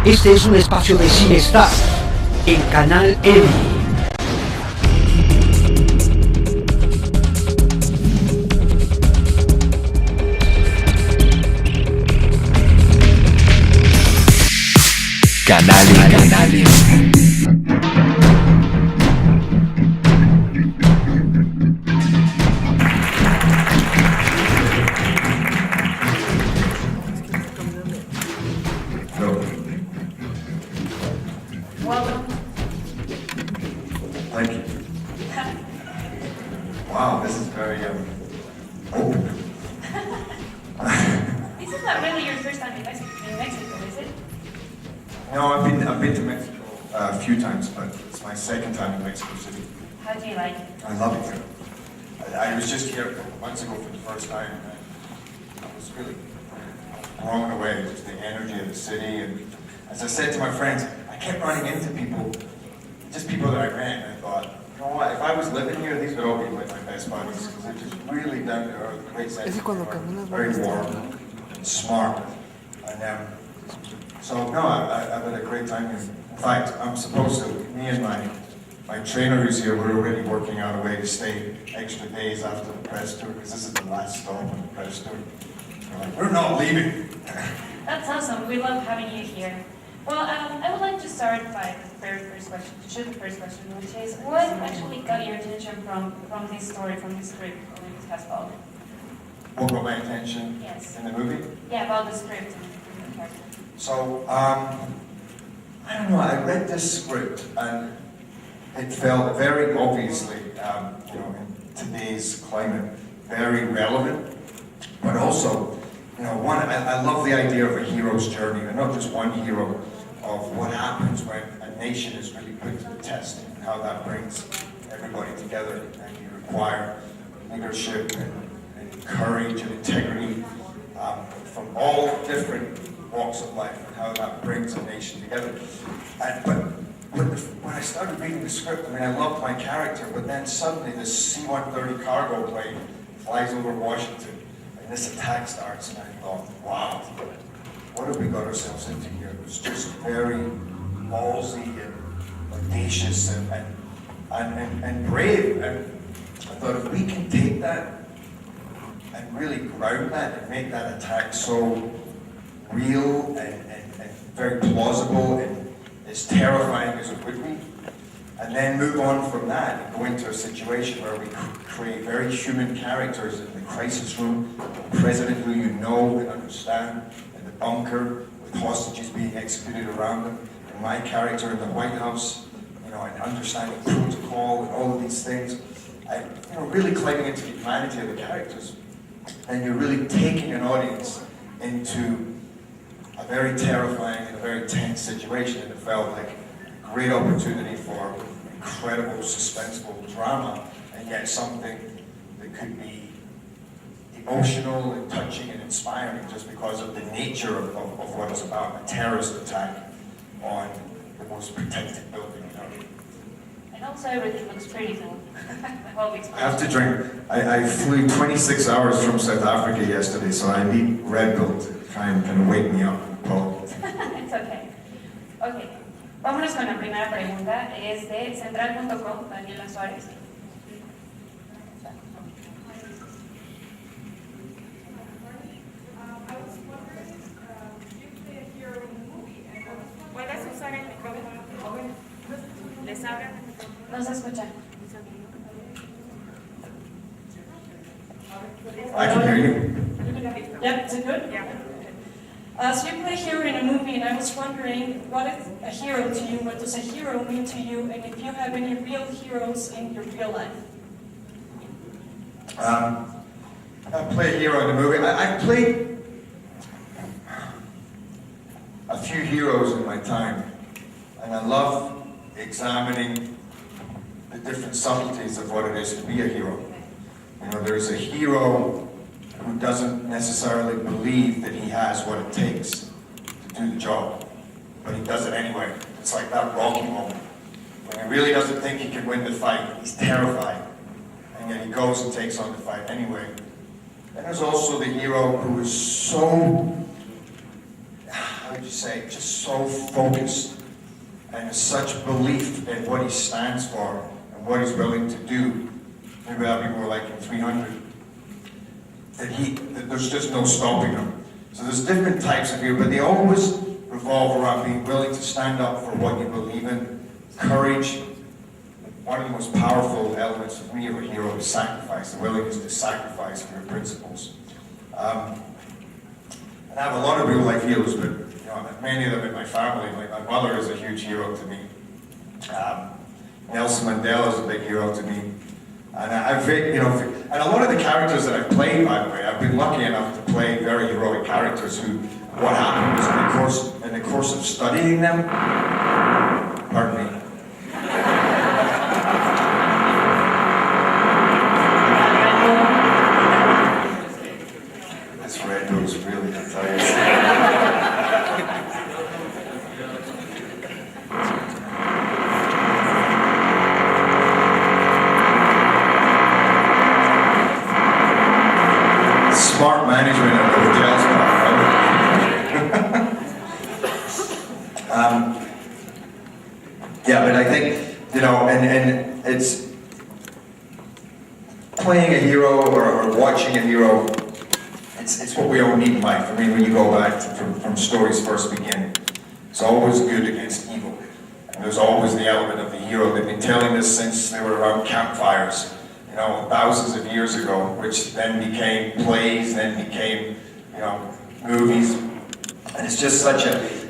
Este es un espacio de cinestar en Canal M. Canales. Welcome. Thank you. Wow, this is very open. This is not really your first time in Mexico, is it? No, I've been to Mexico a few times, but it's my second time in Mexico City. How do you like it? I love it here. I was just here a couple months ago for the first time, and I was really blown away, just the energy of the city. And as I said to my friends, I kept running into people, just people that I met, and I thought, you know what, if I was living here, these would all be my best buddies, because they're just really down to earth, great sense of humor, very warm, and smart. And so, no, I've had a great time here. In fact, I'm supposed to, me and my trainer who's here, we're already working out a way to stay extra days after the press tour, because this is the last stop on the press tour. We're not leaving. That's awesome. We love having you here. Well, I would like to start by the very first question, to shoot the first question, which is, what actually got your attention from this story, from this script, Olympus Has Fallen? What got my attention Yes. in the movie? Yeah, about the script and the character. So, I don't know, I read this script and it felt very obviously, in today's climate, very relevant, but also, I love the idea of a hero's journey, and not just one hero, of what happens when a nation is really put to the test, and how that brings everybody together, and you require leadership and courage and integrity from all different walks of life, and how that brings a nation together. But when I started reading the script, I loved my character, but then suddenly this C-130 cargo plane flies over Washington, and this attack starts, and I thought, wow, what have we got ourselves into here? It was just very ballsy and audacious and brave. And I thought, if we can take that and really ground that and make that attack so real and very plausible and as terrifying as it would be, and then move on from that and go into a situation where we create very human characters in the crisis room, the president who you know and understand, in the bunker with hostages being executed around them, and my character in the White House, and understanding protocol and all of these things, really climbing into the humanity of the characters. And you're really taking an audience into a very terrifying and a very tense situation, and it felt like a great opportunity for incredible suspenseful drama, and yet something that could be emotional and touching and inspiring just because of the nature of what it's about, a terrorist attack on the most protected building. And also everything looks pretty cool. I have to drink. I flew 26 hours from South Africa yesterday, so I need Red Bull to try and kind of wake me up. It's okay. Okay. Vámonos con la primera pregunta. Es de central.com, Daniela Suárez. ¿Puedes usar el micrófono? ¿Les abren el micrófono? No se escucha. I can hear you. Yep, is it good? Yeah. So you play a hero in a movie, and I was wondering, what is a hero to you? What does a hero mean to you? And if you have any real heroes in your real life? I play a hero in the movie. I played a few heroes in my time, and I love examining the different subtleties of what it is to be a hero. There's a hero who doesn't necessarily believe that he has what it takes to do the job, but he does it anyway. It's like that Rocky moment, when he really doesn't think he can win the fight, he's terrified, and yet he goes and takes on the fight anyway. Then there's also the hero who is so how would you say, just so focused and has such belief in what he stands for and what he's willing to do. Maybe that'd be more like in 300. That there's just no stopping him. So there's different types of hero, but they always revolve around being willing to stand up for what you believe in. Courage. One of the most powerful elements of me of a hero is sacrifice, the willingness to sacrifice for your principles. And I have a lot of real life heroes, but many of them in my family. Like my mother is a huge hero to me. Nelson Mandela is a big hero to me. And and a lot of the characters that I've played, by the way, I've been lucky enough to play very heroic characters who, what happened was in the course of studying them, pardon me, this red nose really, I tell you. Smart management of the hotel spot, yeah, but I think, and it's playing a hero or watching a hero, it's what we all need in life. I mean, when you go back from stories first begin, it's always good against evil. And there's always the element of the hero. They've been telling this since they were around campfires. Thousands of years ago, which then became plays, then became, movies. And it's just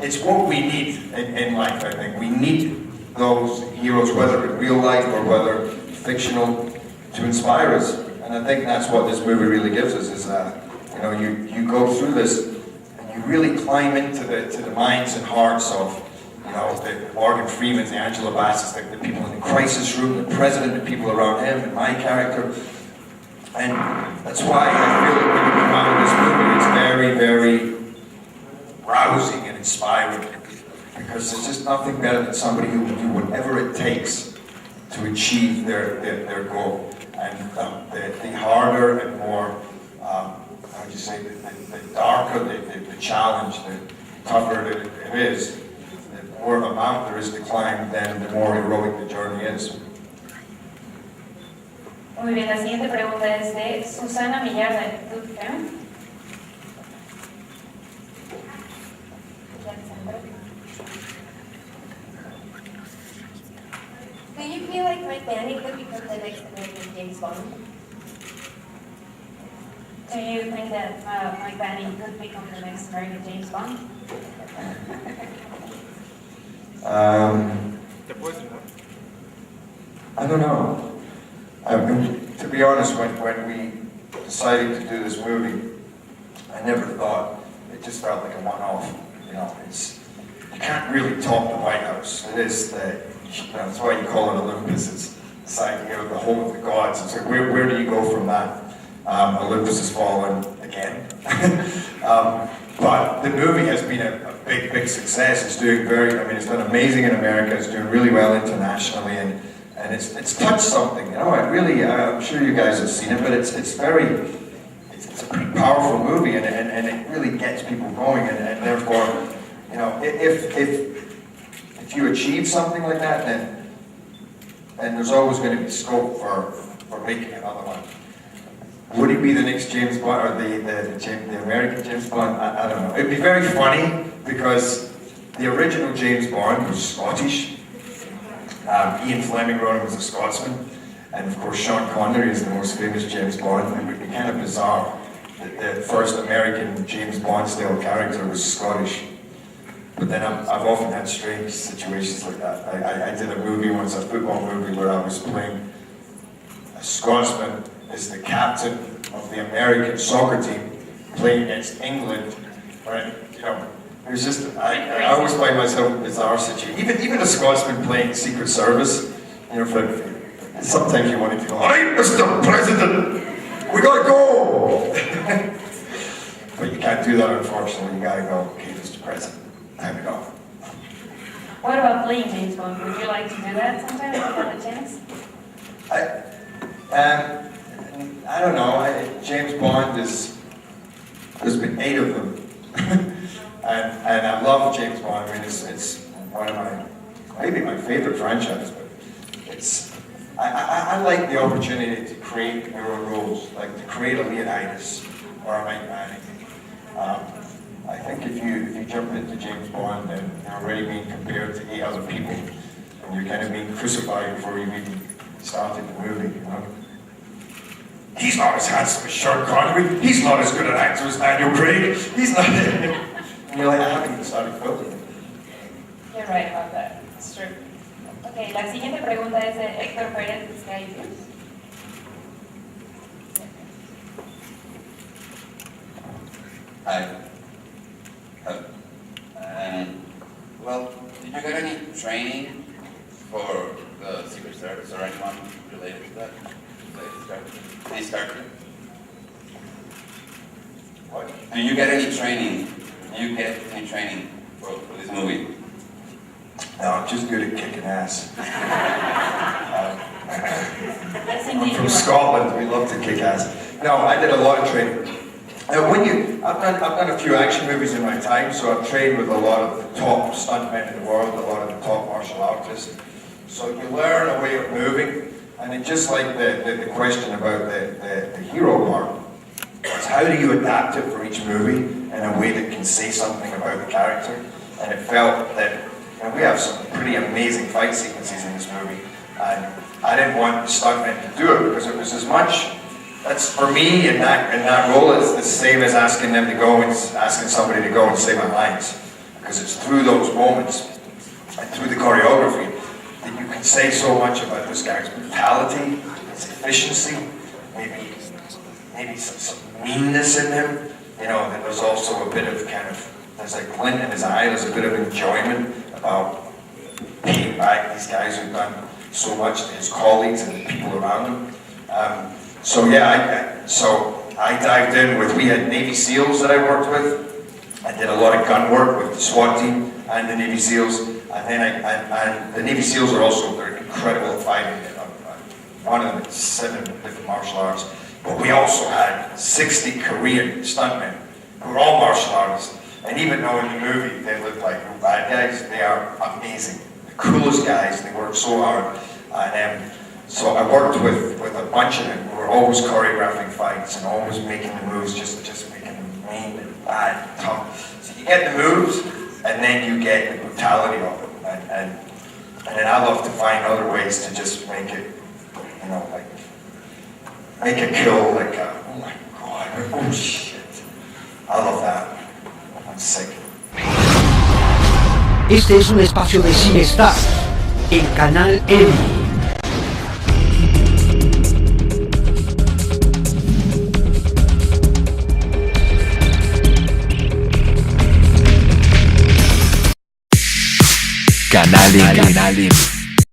it's what we need in life, I think. We need those heroes, whether in real life or whether fictional, to inspire us. And I think that's what this movie really gives us, is you go through this and you really climb into the minds and hearts of the Morgan Freeman, the Angela Bassett's, the people in the crisis room, the president, the people around him, and my character. And that's why I feel that when you come out of this movie, it's very, very rousing and inspiring. Because there's just nothing better than somebody who will do whatever it takes to achieve their goal. And the harder and more, how would you say, the darker the challenge, the tougher it is, the more amount there is to climb, then the more heroic the journey is. Muy bien, la siguiente pregunta es de Susana Millar de Tutcam. Do you feel like Titanic could become the next American James Bond? Do you think that Titanic could become the next American James Bond? I don't know. To be honest, when we decided to do this movie, I never thought, it just felt like a one-off. You can't really top the White House. It is that's why you call it Olympus. It's this idea of the home of the gods. It's like, where do you go from that? Olympus has fallen again. But the movie has been a big, big success. It's doing it's done amazing in America. It's doing really well internationally, and it's touched something. I'm sure you guys have seen it, but it's a pretty powerful movie, and it really gets people going, and therefore, if you achieve something like that, then there's always going to be scope for making another one. Would he be the next James Bond, or the American James Bond? I don't know. It'd be very funny, because the original James Bond was Scottish. Ian Fleming wrote him as a Scotsman. And of course, Sean Connery is the most famous James Bond. It would be kind of bizarre that the first American James Bond style character was Scottish. But then I've often had strange situations like that. I did a movie once, a football movie, where I was playing a Scotsman as the captain of the American soccer team playing against England. Right? It was just, I always find myself in bizarre situations. Even a Scotsman playing Secret Service, sometimes you want to go, "Hey, Mr. President, we gotta go!" But you can't do that, unfortunately. You gotta go, "Okay, Mr. President, time to go." What about playing James Bond? Would you like to do that sometime if you had a chance? I don't know. James Bond there's been 8 of them. And I love James Bond. I mean, it's one of maybe my favorite franchise, but I like the opportunity to create your own roles, like to create a Leonidas or a Mike Manning. I think if you jump into James Bond, then you're already being compared to 8 other people, and you're kind of being crucified before you even started the movie, you know? He's not as handsome as Sean Connery. He's not as good an actor as Daniel Craig. He's not. And you're like, I haven't even started filming. You're right about that. It's true. Okay, la siguiente pregunta es de Héctor Pérez de Sky News. Hi. Well, did you get any training for the Secret Service or anyone related to that? Any character? What? Do you get any training? Do you get any training for this movie? No, I'm just good at kicking ass. I'm from Scotland. We love to kick ass. No, I did a lot of training. I've done a few action movies in my time, so I've trained with a lot of the top stuntmen in the world, a lot of the top martial artists. So you learn a way of moving, and it's just like the question about the hero part. It's how do you adapt it for each movie in a way that can say something about the character? And it felt that we have some pretty amazing fight sequences in this movie, and I didn't want the stuntmen to do it because it was as much. That's for me in that role. It's the same as asking somebody to go and say my lines, because it's through those moments and through the choreography that you can say so much about this guy's brutality, his efficiency, maybe some meanness in him. You know, that there's also a bit of there's a glint in his eye. There's a bit of enjoyment about paying back these guys who've done so much to his colleagues and the people around him. So I dived in with, we had Navy SEALs that I worked with. I did a lot of gun work with the SWAT team and the Navy SEALs. And then and the Navy SEALs are also, they're incredible at fighting. One of them is 7 different martial arts. But we also had 60 Korean stuntmen who were all martial artists. And even though in the movie they look like real bad guys, they are amazing. The coolest guys, they work so hard. And so I worked with a bunch of them who were always choreographing fights and always making the moves, just making them mean and bad and tough. So you get the moves, and then you get the brutality of it. And then I love to find other ways to just make it, like, make a kill, like, oh my God, oh shit. I love that. I'm sick. Este es un espacio de cinestar en Canal N. Canal M.